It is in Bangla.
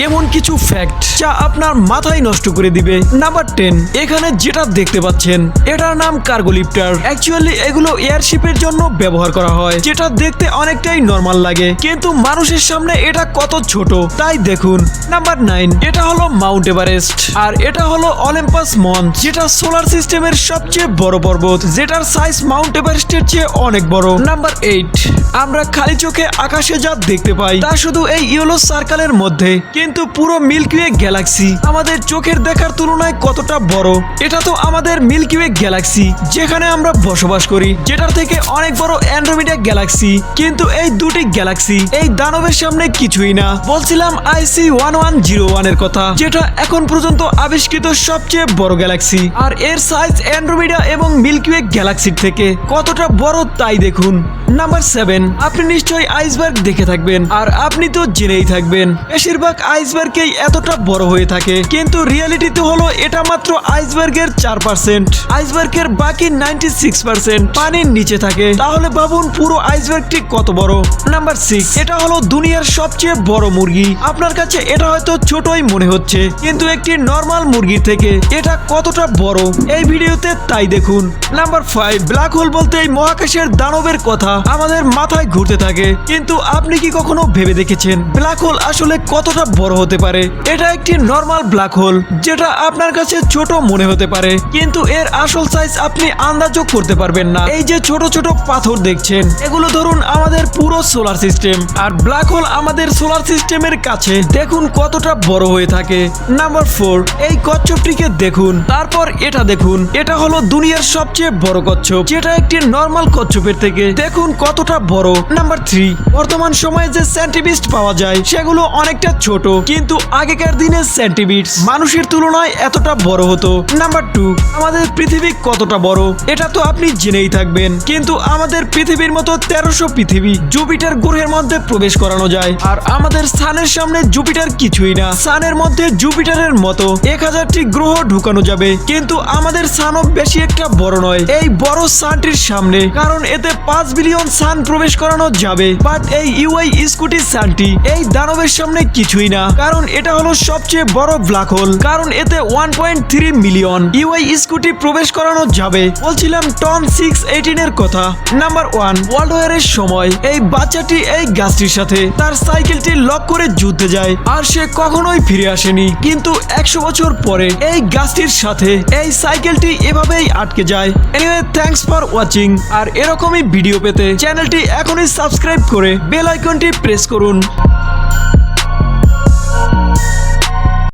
এমন কিছু ফ্যাক্ট যা আপনার মাথায় নষ্ট করে দিবে। নাম্বার 10, এখানে যেটা দেখতে পাচ্ছেন এটার নাম কার্গো লিফটার। অ্যাকচুয়ালি এগুলো এয়ারশিপের জন্য ব্যবহার করা হয়, যেটা দেখতে অনেকটাই নর্মাল লাগে, কিন্তু মানুষের সামনে এটা কত ছোট তাই দেখুন। নাম্বার 9, এটা হলো মাউন্ট এভারেস্ট, আর এটা হলো অলিম্পাস মঞ্চ, যেটা সোলার সিস্টেমের সবচেয়ে বড় পর্বত, যেটার সাইজ মাউন্ট এভারেস্টের চেয়ে অনেক বড়। নাম্বার 8, আমরা খালি চোখে আকাশে যা দেখতে পাই তা শুধু এই ইয়েলো সার্কেলের মধ্যে, কিন্তু পুরো মিল্কি ওয়ে গ্যালাক্সি আমাদের চোখের দেখার তুলনায় কতটা বড়। এটা তো আমাদের মিল্কি ওয়ে গ্যালাক্সি যেখানে আমরা বসবাস করি, যেটার থেকে অনেক বড় অ্যান্ড্রোমিডা গ্যালাক্সি, কিন্তু এই দুটি গ্যালাক্সি এই দানবের সামনে কিছুই না। বলছিলাম IC1101 এর কথা, যেটা এখন পর্যন্ত আবিষ্কৃত সবচেয়ে বড় গ্যালাক্সি, আর এর সাইজ অ্যান্ড্রোমিডা এবং মিল্কি ওয়ে গ্যালাক্সির থেকে কতটা বড় তাই দেখুন। নাম্বার 7, আপনি নিশ্চয়ই আইসবার্গ দেখে থাকবেন, আর আপনি তো জেনেই থাকবেন বেশিরভাগ আইসবার্গই এতটা বড় হয়ে থাকে, কিন্তু রিয়েলিটিতে হলো এটা মাত্র আইসবার্গের 4%। আইসবার্গের বাকি 96% পানির নিচে থাকে। তাহলে ভাবুন পুরো আইসবার্গটি কত বড়। নাম্বার 6, এটা হলো দুনিয়ার সবচেয়ে বড় মুরগি। আপনার কাছে এটা হয়তো ছোটই মনে হচ্ছে, কিন্তু একটি নর্মাল মুরগির থেকে এটা কতটা বড় এই ভিডিওতে তাই দেখুন। নাম্বার 5, ব্ল্যাক হোল বলতে এই মহাকাশের দানবের কথা আমাদের মাথায় ঘুরতে থাকে, কিন্তু আপনি কি কখনো ভেবে দেখেছেন ব্ল্যাক হোল আসলে কতটা বড় হতে পারে? এটা একটি নর্মাল ব্ল্যাক হোল, যেটা আপনার কাছে ছোট মনে হতে পারে, কিন্তু এর আসল সাইজ আপনি আন্দাজও করতে পারবেন না। এই যে ছোট ছোট পাথর দেখছেন, এগুলো ধরুন আমাদের পুরো সোলার সিস্টেম, আর ব্ল্যাক হোল আমাদের সোলার সিস্টেমের কাছে দেখুন কতটা বড় হয়ে থাকে। নাম্বার 4, এই কচ্ছপটিকে দেখুন, তারপর এটা দেখুন, এটা হলো দুনিয়ার সবচেয়ে বড় কচ্ছপ, যেটা একটি নর্মাল কচ্ছপের থেকে দেখুন কতটা বড়। নাম্বার 3, বর্তমান সময়ে যে সেন্টিবিস্ট পাওয়া যায় সেগুলো অনেকটা ছোট, কিন্তু আগেকার দিনে সেন্টিবিস্ট মানুষের তুলনায় এতটা বড় হতো। নাম্বার 2, আমাদের পৃথিবী কতটা বড় এটা তো আপনি জেনেই থাকবেন, কিন্তু আমাদের পৃথিবীর মতো 1300 পৃথিবী জুপিটার গ্রহের মধ্যে প্রবেশ করানো যায়, আর আমাদের সানের সামনে জুপিটার কিছুই না। সানের মধ্যে জুপিটারের মতো 1000টি গ্রহ ঢুকানো যাবে, কিন্তু আমাদের সানও বেশি একটা বড় নয় এই বড় সানটির সামনে, কারণ এতে 5 বিলিয়ন সান প্রবেশ করানো যাবে। বাট এই ইউআই স্কুটি সানটি এই দানবের সামনে কিছুই না, কারণ এটা হলো সবচেয়ে বড় ব্ল্যাক হোল, কারণ এতে 1.3 মিলিয়ন ইউআই স্কুটি প্রবেশ করানো যাবে। বলছিলাম টন 618 এর কথা। নাম্বার 1, ওয়ার্ল্ড ওয়ারের সময় এই বাচ্চাটি এই গাছটির সাথে তার সাইকেলটি লক করে যুদ্ধে যায়, আর সে কখনোই ফিরে আসেনি, কিন্তু 100 বছর পরে এই গাছটির সাথে এই সাইকেলটি এভাবেই আটকে যায়। এনিওয়ে, থ্যাঙ্কস ফর ওয়াচিং, আর এরকমই ভিডিও পেতে চ্যানেলটি এখনই সাবস্ক্রাইব করে বেল আইকনটি প্রেস করুন।